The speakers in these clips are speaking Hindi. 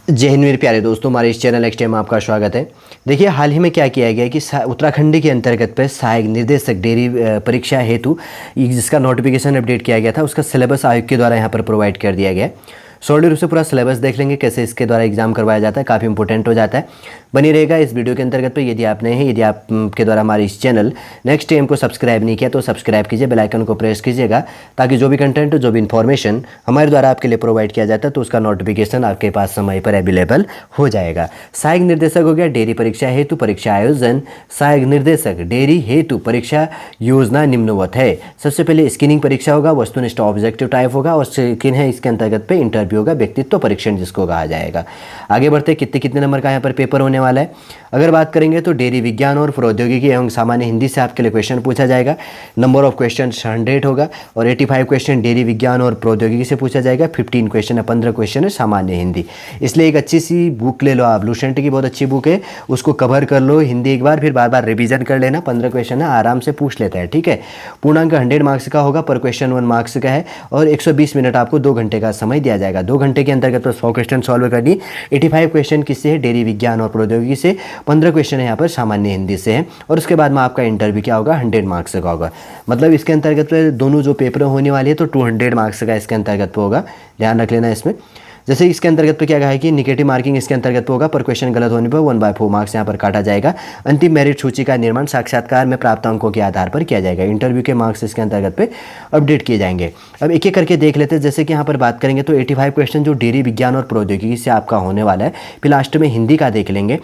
जय हिंद मेरे प्यारे दोस्तों, हमारे इस चैनल नेक्स्ट टाइम में आपका स्वागत है। देखिए, हाल ही में क्या किया गया है कि उत्तराखंड के अंतर्गत पे सहायक निर्देशक डेयरी परीक्षा हेतु जिसका नोटिफिकेशन अपडेट किया गया था, उसका सिलेबस आयोग के द्वारा यहाँ पर प्रोवाइड कर दिया गया है। सॉलिड रूप से पूरा सिलेबस देख लेंगे, कैसे इसके द्वारा एग्जाम करवाया जाता है, काफ़ी इंपॉर्टेंट हो जाता है। बनी रहेगा इस वीडियो के अंतर्गत पे। यदि आप नए हैं, यदि आप के द्वारा हमारे इस चैनल नेक्स्ट टाइम को सब्सक्राइब नहीं किया तो सब्सक्राइब कीजिए, बेल आइकन को प्रेस कीजिएगा, ताकि जो भी कंटेंट, जो भी इन्फॉर्मेशन हमारे द्वारा आपके लिए प्रोवाइड किया जाता है तो उसका नोटिफिकेशन आपके पास समय पर अवेलेबल हो जाएगा। सहायक निर्देशक हो गया डेयरी परीक्षा हेतु परीक्षा आयोजन। सहायक निर्देशक डेयरी हेतु परीक्षा योजना निम्नवत है। सबसे पहले स्क्रीनिंग परीक्षा होगा, वस्तुनिष्ठ ऑब्जेक्टिव टाइप होगा, और सेकंड है इसके अंतर्गत पे इंटरव्यू होगा, व्यक्तित्व परीक्षण जिसको कहा जाएगा। आगे बढ़ते कितने कितने नंबर का यहाँ पर पेपर होने वाला है। अगर बात करेंगे तो डेयरी विज्ञान और प्रौद्योगिकी एवं सामान्य हिंदी से आपके लिए क्वेश्चन पूछा जाएगा। नंबर ऑफ क्वेश्चन 100 होगा और 85 क्वेश्चन डेयरी विज्ञान और प्रौद्योगिकी से पूछा जाएगा। 15 क्वेश्चन है, 15 क्वेश्चन है सामान्य हिंदी। इसलिए एक अच्छी सी बुक ले लो आप, लुसेंट की बहुत अच्छी बुक है, उसको कवर कर लो हिंदी एक बार, फिर बार बार रिवीजन कर लेना। 15 क्वेश्चन है, आराम से पूछ लेता है, ठीक है। पूर्णांक 100 मार्क्स का होगा, पर क्वेश्चन 1 मार्क्स का है, और 120 मिनट आपको 2 घंटे का समय दिया जाएगा। 2 घंटे के अंतर्गत तो 100 क्वेश्चन सॉल्व करनी। 85 क्वेश्चन किससे है? डेयरी विज्ञान और प्रौद्योगिकी से। 15 क्वेश्चन यहाँ पर सामान्य हिंदी से है, और उसके बाद में आपका इंटरव्यू क्या होगा? 100 मार्क्स का होगा। मतलब इसके अंतर्गत दोनों जो पेपर होने वाली है तो 200 मार्क्स का इसके अंतर्गत होगा, ध्यान रख लेना इसमें। जैसे इसके अंतर्गत पे क्या कहा है कि निगेटिव मार्किंग इसके अंतर्गत होगा, पर क्वेश्चन गलत होने पर 1/4 मार्क्स यहाँ पर काटा जाएगा। अंतिम मेरिट सूची का निर्माण साक्षात्कार में प्राप्त अंकों के आधार पर किया जाएगा। इंटरव्यू के मार्क्स इसके अंतर्गत पे अपडेट किए जाएंगे। अब एक एक करके देख लेते हैं। जैसे कि यहाँ पर बात करेंगे तो 85 क्वेश्चन जो डेयरी विज्ञान और प्रौद्योगिकी से आपका होने वाला है, फिर लास्ट में हिंदी का देख लेंगे।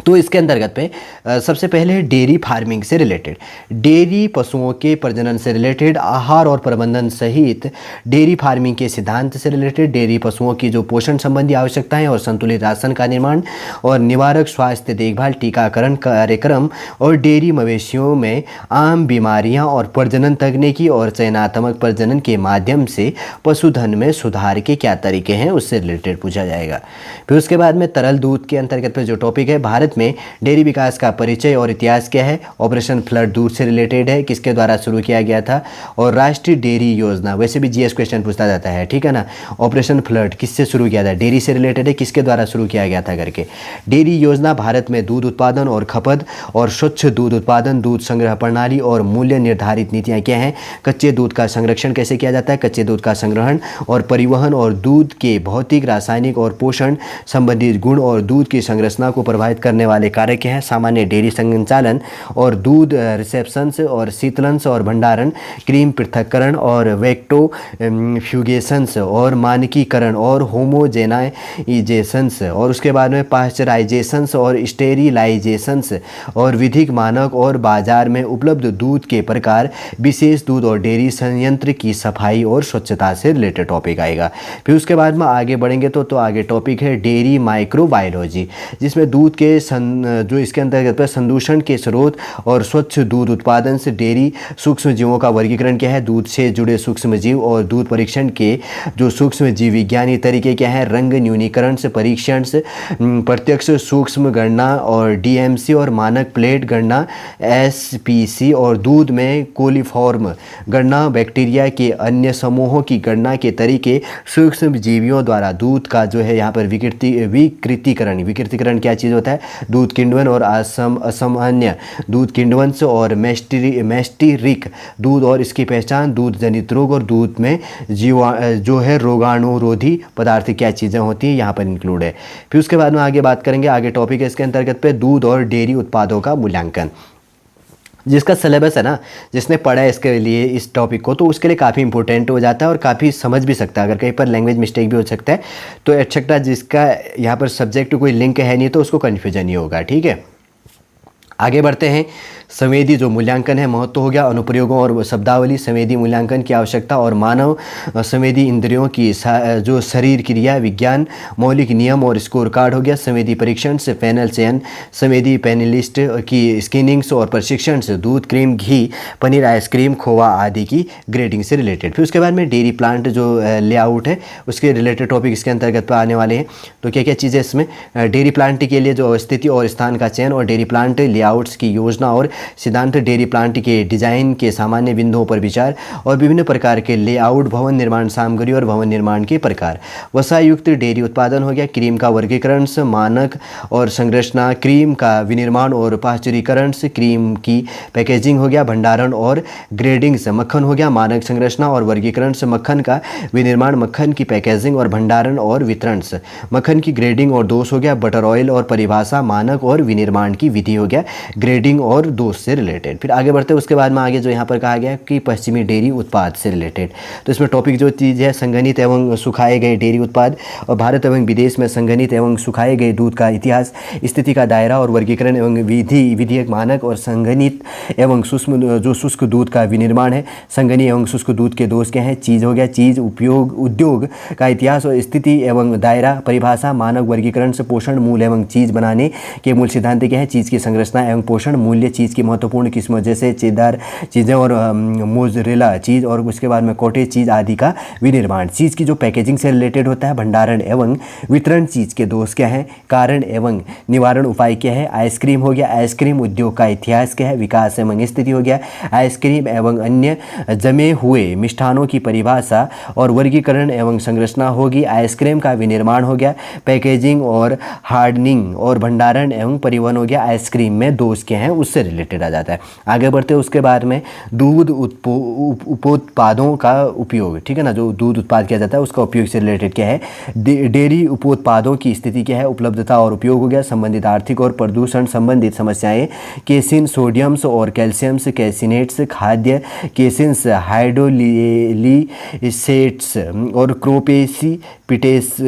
तो इसके अंतर्गत पे सबसे पहले है डेयरी फार्मिंग से रिलेटेड, डेयरी पशुओं के प्रजनन से रिलेटेड, आहार और प्रबंधन सहित डेयरी फार्मिंग के सिद्धांत से रिलेटेड, डेयरी पशुओं की जो पोषण संबंधी आवश्यकताएं और संतुलित राशन का निर्माण और निवारक स्वास्थ्य देखभाल टीकाकरण कार्यक्रम, और डेयरी मवेशियों में आम बीमारियां और प्रजनन तकनीकी और चयनात्मक प्रजनन के माध्यम से पशुधन में सुधार के क्या तरीके हैं, उससे रिलेटेड पूछा जाएगा। फिर उसके बाद में तरल दूध के अंतर्गत पे जो टॉपिक है, भारत में डेयरी विकास का परिचय और इतिहास क्या है। ऑपरेशन फ्लड दूध से रिलेटेड है, किसके द्वारा शुरू किया गया था। और राष्ट्रीय डेयरी योजना, वैसे भी जीएस क्वेश्चन पूछा जाता है, ठीक है ना। ऑपरेशन फ्लड किससे शुरू किया था? डेयरी से रिलेटेड है, किसके द्वारा शुरू किया गया था करके। डेयरी योजना भारत में दूध उत्पादन और खपत और स्वच्छ दूध उत्पादन, दूध संग्रह प्रणाली और मूल्य निर्धारित नीतियाँ क्या हैं। कच्चे दूध का संरक्षण कैसे किया जाता है, कच्चे दूध का संग्रहण और परिवहन, और दूध के भौतिक, रासायनिक और पोषण संबंधित गुण और दूध की संरचना को प्रभावित करने वाले कार्य क्या हैं। सामान्य डेयरी संचालन और दूध रिसेप्शंस और शीतलंस और भंडारण, क्रीम पृथक्करण और वेक्टो फ्यूगेशंस और मानकीकरण और होमोजेनाइजेशंस, और उसके बाद में पाश्चराइजेशंस और स्टेरिलाइजेशंस, और विधिक मानक और बाजार में उपलब्ध दूध के प्रकार, विशेष दूध और डेयरी संयंत्र की सफाई और स्वच्छता से रिलेटेड टॉपिक आएगा। फिर उसके बाद में आगे बढ़ेंगे तो आगे टॉपिक है डेयरी माइक्रोबायोलॉजी, जिसमें दूध के जो इसके अंतर्गत पर संदूषण के स्रोत और स्वच्छ दूध उत्पादन से डेयरी सूक्ष्म जीवों का वर्गीकरण क्या है, दूध से जुड़े सूक्ष्म जीव और दूध परीक्षण के जो सूक्ष्म जीव विज्ञानी तरीके क्या है, रंग न्यूनीकरण से परीक्षण से प्रत्यक्ष सूक्ष्म गणना और डीएमसी और मानक प्लेट गणना एसपीसी, और दूध में कोलिफॉर्म गणना, बैक्टीरिया के अन्य समूहों की गणना के तरीके, सूक्ष्म जीवियों द्वारा दूध का जो है यहाँ पर विकृतीकरण क्या चीज़ होता है, दूध किण्वन और असामान्य दूध किण्वन और मैस्टीरिक दूध और इसकी पहचान, दूध जनित रोग और दूध में जो है रोगाणुरोधी पदार्थ क्या चीज़ें होती हैं यहाँ पर इंक्लूड है। फिर उसके बाद में आगे बात करेंगे, आगे टॉपिक है इसके अंतर्गत पे दूध और डेयरी उत्पादों का मूल्यांकन, जिसका सिलेबस है ना, जिसने पढ़ा है इसके लिए इस टॉपिक को, तो उसके लिए काफ़ी इंपॉर्टेंट हो जाता है और काफ़ी समझ भी सकता है। अगर कहीं पर लैंग्वेज मिस्टेक भी हो सकता है तो एटसेट्रा, जिसका यहाँ पर सब्जेक्ट कोई लिंक है नहीं तो उसको कन्फ्यूजन ही होगा, ठीक है। आगे बढ़ते हैं। संवेदी जो मूल्यांकन है, महत्व हो गया, अनुप्रयोगों और शब्दावली, संवेदी मूल्यांकन की आवश्यकता और मानव संवेदी इंद्रियों की जो शरीर क्रिया विज्ञान, मौलिक नियम और स्कोर कार्ड हो गया। संवेदी परीक्षण से पैनल चयन, संवेदी पैनलिस्ट की स्क्रीनिंग्स और प्रशिक्षण से दूध, क्रीम, घी, पनीर, आइसक्रीम, खोवा आदि की ग्रेडिंग से रिलेटेड। फिर उसके बाद में डेयरी प्लांट जो लेआउट है उसके रिलेटेड टॉपिक इसके अंतर्गत पर आने वाले हैं। तो क्या क्या चीज़ें इसमें, डेयरी प्लांट के लिए जो स्थिति और स्थान का चयन और डेयरी प्लांट लेआउट्स की योजना और सिद्धांत डेयरी प्लांट के डिजाइन के सामान्य बिंदुओं पर विचार और विभिन्न प्रकार के लेआउट, भवन निर्माण सामग्री और भवन निर्माण के प्रकार। वसायुक्त डेयरी उत्पादन हो गया, क्रीम का वर्गीकरण, मानक और संरचना, क्रीम का विनिर्माण और पाश्चुरीकरण, क्रीम की पैकेजिंग हो गया, भंडारण और ग्रेडिंग, मक्खन हो गया, मानक संरचना और वर्गीकरण, मक्खन का विनिर्माण, मक्खन की पैकेजिंग और भंडारण और वितरण, मक्खन की ग्रेडिंग और दोष हो गया, बटर ऑयल और परिभाषा, मानक और विनिर्माण की विधि हो गया, ग्रेडिंग और दोष से रिलेटेड। फिर आगे बढ़ते हैं, उसके बाद में आगे जो यहाँ पर कहा गया कि पश्चिमी डेयरी उत्पाद से रिलेटेड। तो इसमें टॉपिक जो चीज़ है, संघनित एवं सुखाए गए डेयरी उत्पाद और भारत एवं विदेश में संघनित एवं सुखाए गए दूध का इतिहास, स्थिति का दायरा और वर्गीकरण एवं विधियक मानक और संघनित एवं शुष्क दूध का विनिर्माण है। संघनित एवं शुष्क दूध के दोष क्या हैं? चीज़ हो गया, चीज़ उपयोग उद्योग का इतिहास और स्थिति एवं दायरा, परिभाषा, मानक, वर्गीकरण से पोषण मूल्य एवं चीज़ बनाने के मूल सिद्धांत क्या है? चीज़ की संरचना एवं पोषण मूल्य, चीज़ की महत्वपूर्ण किस्मों जैसे चेदार चीज़ें और मोज़रेला चीज़ और उसके बाद में कॉटेज चीज़ आदि का विनिर्माण। चीज़ की जो पैकेजिंग से रिलेटेड होता है, भंडारण एवं वितरण, चीज़ के दोष क्या है, कारण एवं निवारण उपाय क्या है। आइसक्रीम हो गया, आइसक्रीम उद्योग का इतिहास क्या है, विकास एवं स्थिति हो गया। आइसक्रीम एवं अन्य जमे हुए मिष्ठानों की परिभाषा और वर्गीकरण एवं संरचना होगी। आइसक्रीम का विनिर्माण हो गया, पैकेजिंग और हार्डनिंग और भंडारण एवं परिवहन हो गया। आइसक्रीम में दोष क्या हैं उससे रिलेटेड आ जाता है। आगे बढ़ते हैं, उसके बाद में दूध उपोत्पादों का उपयोग, ठीक है ना, जो दूध उत्पाद किया जाता है उसका उपयोग से रिलेटेड क्या है। डेयरी उपोत्पादों की स्थिति क्या है, उपलब्धता और उपयोग हो गया। संबंधित आर्थिक और प्रदूषण संबंधित समस्याएं, केसिन, सोडियम्स और कैल्शियम्स, कैसिनेट्स, खाद्य केसिन्स, हाइड्रोलिसेट्स और क्रोपेसी पिटेट्स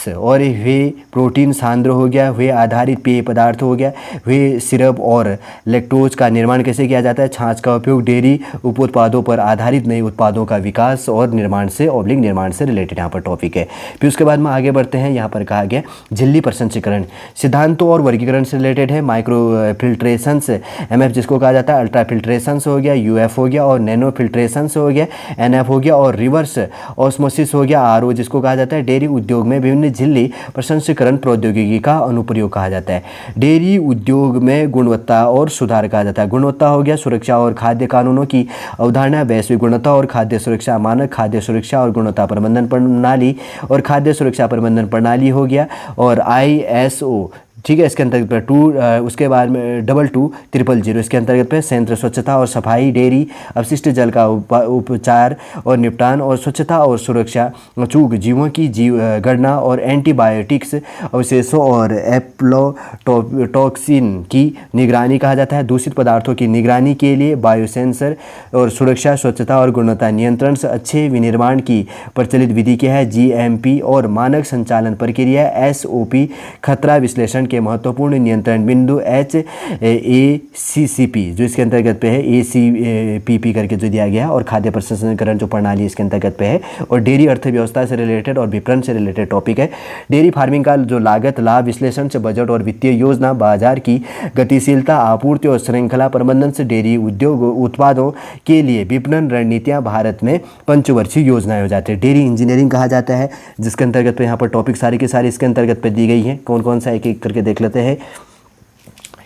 और वे प्रोटीन सांद्र हो गया। वे आधारित पेय पदार्थ हो गया। वे सिरप और लैक्टोज का निर्माण कैसे किया जाता है, छाछ का उपयोग। डेयरी उपोत्पादों पर आधारित नए उत्पादों का विकास और निर्माण से निर्माण से रिलेटेड यहाँ पर टॉपिक है। फिर उसके बाद में आगे बढ़ते हैं, यहाँ पर कहा गया झिल्ली प्रसंस्करण सिद्धांतों और वर्गीकरण से रिलेटेड है। माइक्रो फिल्ट्रेशंस MF जिसको कहा जाता है, अल्ट्रा फिल्ट्रेशंस हो गया, UF हो गया और नैनो फिल्ट्रेशंस हो गया, NF हो गया और रिवर्स ऑस्मोसिस हो गया, RO जिसको कहा जाता है। डेयरी उद्योग में विभिन्न झिल्ली प्रसंस्करण प्रौद्योगिकी का अनुप्रयोग कहा जाता है। डेयरी उद्योग में गुणवत्ता और सुधार कहा जाता है। गुणवत्ता हो गया, सुरक्षा और खाद्य कानूनों की अवधारणा, वैश्विक गुणवत्ता और खाद्य सुरक्षा मानक, खाद्य सुरक्षा और गुणवत्ता प्रबंधन प्रणाली और खाद्य सुरक्षा प्रबंधन प्रणाली हो गया और ISO, ठीक है, इसके अंतर्गत उसके बाद में 22-000 इसके अंतर्गत पे संयंत्र स्वच्छता और सफाई, डेयरी अपशिष्ट जल का उपचार और निपटान और स्वच्छता और सुरक्षा, चूक जीवों की गणना और एंटीबायोटिक्स अवशेषों और एप्लोटॉक्सिन की निगरानी कहा जाता है। दूषित पदार्थों की निगरानी के लिए बायोसेंसर और सुरक्षा, स्वच्छता और गुणवत्ता नियंत्रण से अच्छे विनिर्माण की प्रचलित विधि क्या है, GMP और मानक संचालन प्रक्रिया SOP, खतरा विश्लेषण के महत्वपूर्ण नियंत्रण बिंदु HACCP जो इसके अंतर्गत पे है, ACPP करके जो दिया गया है और खाद्य प्रसंस्करण जो प्रणाली इसके अंतर्गत पे है और डेयरी अर्थव्यवस्था से रिलेटेड और विपणन से रिलेटेड टॉपिक है। डेयरी फार्मिंग का जो लागत लाभ विश्लेषण से बजट और वित्तीय योजना, बाजार की गतिशीलता, आपूर्ति और श्रृंखला प्रबंधन से डेयरी उद्योग उत्पादों के लिए विपणन रणनीतियाँ भारत में पंचवर्षीय योजनाएं हो जाती है। डेयरी इंजीनियरिंग कहा जाता है जिसके अंतर्गत पे यहाँ पर टॉपिक सारी के सारी इसके अंतर्गत पे दी गई हैं। कौन कौन सा एक एक करके देख लेते हैं।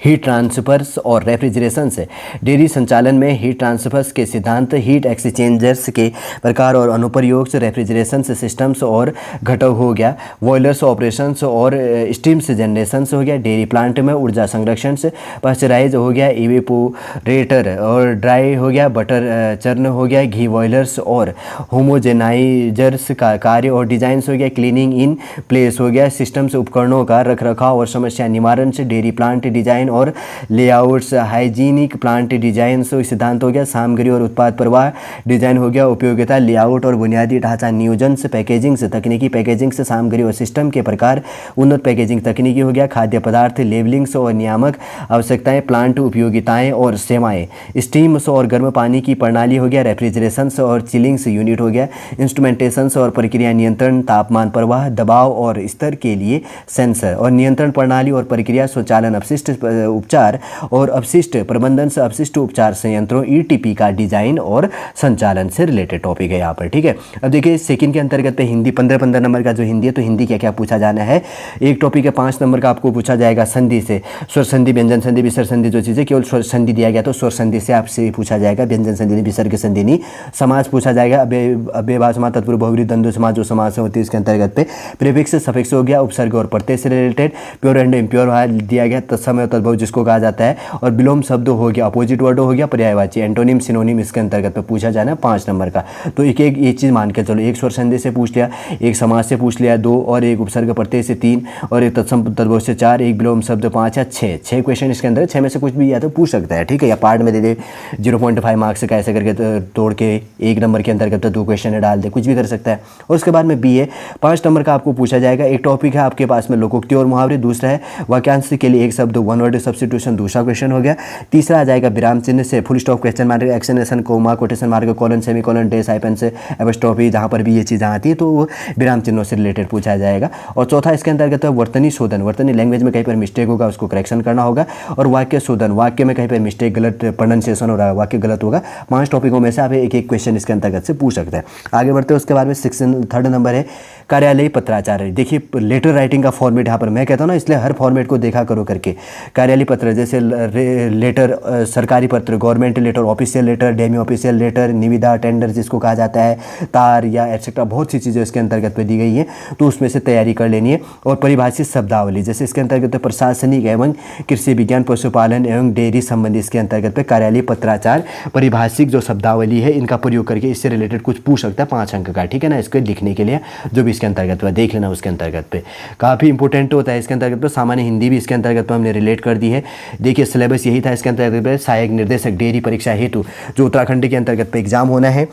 हीट ट्रांसफर्स और रेफ्रिजरेशन से डेयरी संचालन में हीट ट्रांसफर्स के सिद्धांत, हीट एक्सचेंजर्स के प्रकार और अनुप्रयोग से रेफ्रिजरेशन से सिस्टम्स और घटक हो गया, बॉयलर्स ऑपरेशंस और स्टीम्स जनरेशंस हो गया, डेयरी प्लांट में ऊर्जा संरक्षण से पास्चराइज हो गया, इवेपोरेटर और ड्राई हो गया, बटर चर्न हो गया, घी बॉयलर्स और होमोजेनाइजर्स का कार्य और डिजाइन हो गया, क्लीनिंग इन प्लेस हो गया, सिस्टम्स उपकरणों का रखरखाव और समस्या निवारण से डेयरी प्लांट डिजाइन और लेआउट्स, हाइजीनिक प्लांट डिजाइन से सिद्धांत हो गया, सामग्री और उत्पाद प्रवाह डिजाइन हो गया, उपयोगिता, लेआउट और बुनियादी ढांचा नियोजन से पैकेजिंग से तकनीकी पैकेजिंग से सामग्री और सिस्टम के प्रकार, उन्नत पैकेजिंग तकनीकी हो गया, खाद्य पदार्थ लेबलिंग्स और नियामक आवश्यकताएं, प्लांट उपयोगिताएं और सेवाएं, स्टीम्स और गर्म पानी की प्रणाली हो गया, रेफ्रिजरेशन और चिलिंग्स यूनिट हो गया, इंस्ट्रूमेंटेशन और प्रक्रिया नियंत्रण, तापमान प्रवाह, दबाव और स्तर के लिए सेंसर और नियंत्रण प्रणाली और प्रक्रिया स्वचालन, अपशिष्ट उपचार और अपशिष्ट प्रबंधन से अपशिष्ट उपचार संयंत्रों ईटीपी का डिजाइन और संचालन से रिलेटेड टॉपिक है यहाँ पर। ठीक है, अब देखिए सेकंड के अंतर्गत पे हिंदी 15 नंबर का जो हिंदी है, तो हिंदी क्या क्या पूछा जाना है। एक टॉपिक है 5 नंबर का आपको पूछा जाएगा संधि से, स्वर संधि, व्यंजन संधि, विसर्ग संधि, जो चीज़ें केवल स्वर संधि दिया गया तो स्वर संधि से आपसे पूछा जाएगा, व्यंजन संधि नहीं, विसर्ग संधि नहीं। समाज पूछा जाएगा, अव्ययभाव समाज, तत्पुरुष बहुब्रीहि द्वंद्व समाज जो समास होती है इसके अंतर्गत पे प्रीफिक्स सफिक्स हो गया, उपसर्ग और प्रत्यय से रिलेटेड, प्योर एंड इम्प्योर दिया गया, तत्समय और तद्भव जिसको कहा जाता है, और विलोम शब्द हो गया, अपोजिट वर्ड हो गया, पर्यायवाची, एंटोनिम सिनोनिम इसके अंतर्गत पे पूछा जाना है 5 नंबर का। तो एक एक ये चीज़ मान के चलो, एक स्वर संधि से पूछ लिया, एक समाज से पूछ लिया 2, और एक उपसर्ग प्रत्यय से 3, और एक तत्सम तद्भव से 4, एक विलोम शब्द 5 या 6 क्वेश्चन इसके अंदर, 6 में से कुछ भी या तो पूछ सकता है। ठीक है, या पार्ट में दे दे 0.5 मार्क्स का ऐसे करके तोड़ के 1 नंबर के अंतर्गत 2 क्वेश्चन डाल दे, कुछ भी कर सकता है। और उसके बाद में बी है 5 नंबर का आपको पूछा जाएगा। एक टॉपिक है आपके पास में लोकोक्ति और मुहावरे, दूसरा है वाक्यांश के लिए एक शब्द 1 वर्ड सब्स्टिट्यूशन, दूसरा क्वेश्चन हो गया। तीसरा आ जाएगा विराम चिन्ह से full stop, question mark, exclamation, comma, quotation mark, colon, semicolon, dash, hyphen से एपॉस्ट्रोफी, जहाँ पर भी ये चीज़ें आती है तो वो विराम चिन्हों से रिलेटेड पूछा जाएगा। और चौथा इसके अंतर्गत है वर्तनी शोधन, वर्तनी लैंग्वेज में कहीं पर मिस्टेक होगा उसको करेक्शन करना होगा। और वाक्य शोधन, वाक्य में कहीं पर मिस्टेक, गलत प्रोनाउंसिएशन हो रहा है, वाक्य गलत होगा। 5 टॉपिकों में से आप एक एक क्वेश्चन इसके अंतर्गत से पूछ सकते हैं। आगे बढ़ते हैं, उसके बाद में 3rd नंबर है कार्यालयीय पत्राचार। देखिए लेटर राइटिंग का फॉर्मेट यहाँ पर मैं कहता हूँ ना, इसलिए हर फॉर्मेट को देखा करो करके। कार्यालयीय पत्र जैसे लेटर, सरकारी पत्र, government letter, official letter, demi official letter, निविदा, टेंडर जिसको कहा जाता है, तार या एटसेट्रा, बहुत सी चीज़ें इसके अंतर्गत पे दी गई हैं, तो उसमें से तैयारी कर लेनी है। और परिभाषित शब्दावली जैसे इसके अंतर्गत प्रशासनिक एवं कृषि विज्ञान, पशुपालन एवं डेयरी संबंधी इसके अंतर्गत पे कार्यालयीय पत्राचार, परिभाषिक जो शब्दावली है इनका प्रयोग करके इससे रिलेटेड कुछ पूछ सकता है 5 अंक का। ठीक है ना, इसको लिखने के लिए जो भी इसके अंतर्गत हुआ देख लेना, उसके अंतर्गत पे काफ़ी इंपॉर्टेंट होता है। इसके अंतर्गत पे सामान्य हिंदी भी इसके अंतर्गत पे हमने रिलेट कर दी है। देखिए सिलेबस यही था इसके अंतर्गत पे, सहायक निर्देशक डेयरी परीक्षा हेतु जो उत्तराखंड के अंतर्गत पे एग्जाम होना है,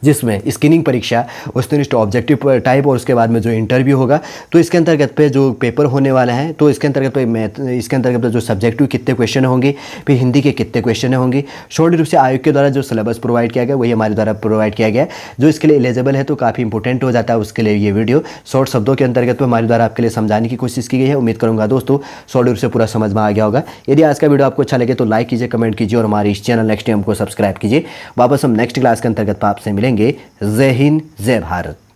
जिसमें स्क्रीनिंग परीक्षा, वस्तुनिष्ठ ऑब्जेक्टिव टाइप, और उसके बाद में जो इंटरव्यू होगा। तो इसके अंतर्गत पे जो पेपर होने वाला है, तो इसके अंतर्गत पे मैथ, इसके अंतर्गत पे जो सब्जेक्टिव कितने क्वेश्चन होंगे, फिर हिंदी के कितने क्वेश्चन होंगे। शॉर्ट रूप से आयोग के द्वारा जो सिलेबस प्रोवाइड किया गया वही हमारे द्वारा प्रोवाइड किया गया है। जो इसके लिए एलिजिबल है तो काफ़ी इंपॉर्टेंट हो जाता है उसके लिए ये वीडियो। शॉर्ट शब्दों के अंतर्गत पे हमारे द्वारा आपके लिए समझाने की कोशिश की गई है। उम्मीद करूँगा दोस्तों शॉर्ट रूप से पूरा समझ में आ गया होगा। यदि आज का वीडियो आपको अच्छा लगे तो लाइक कीजिए, कमेंट कीजिए, और हमारे इस चैनल नेक्स्ट टाइम को सब्सक्राइब कीजिए। वापस हम नेक्स्ट क्लास के अंतर्गत आपसे मिलेंगे। जय हिंद, जय भारत।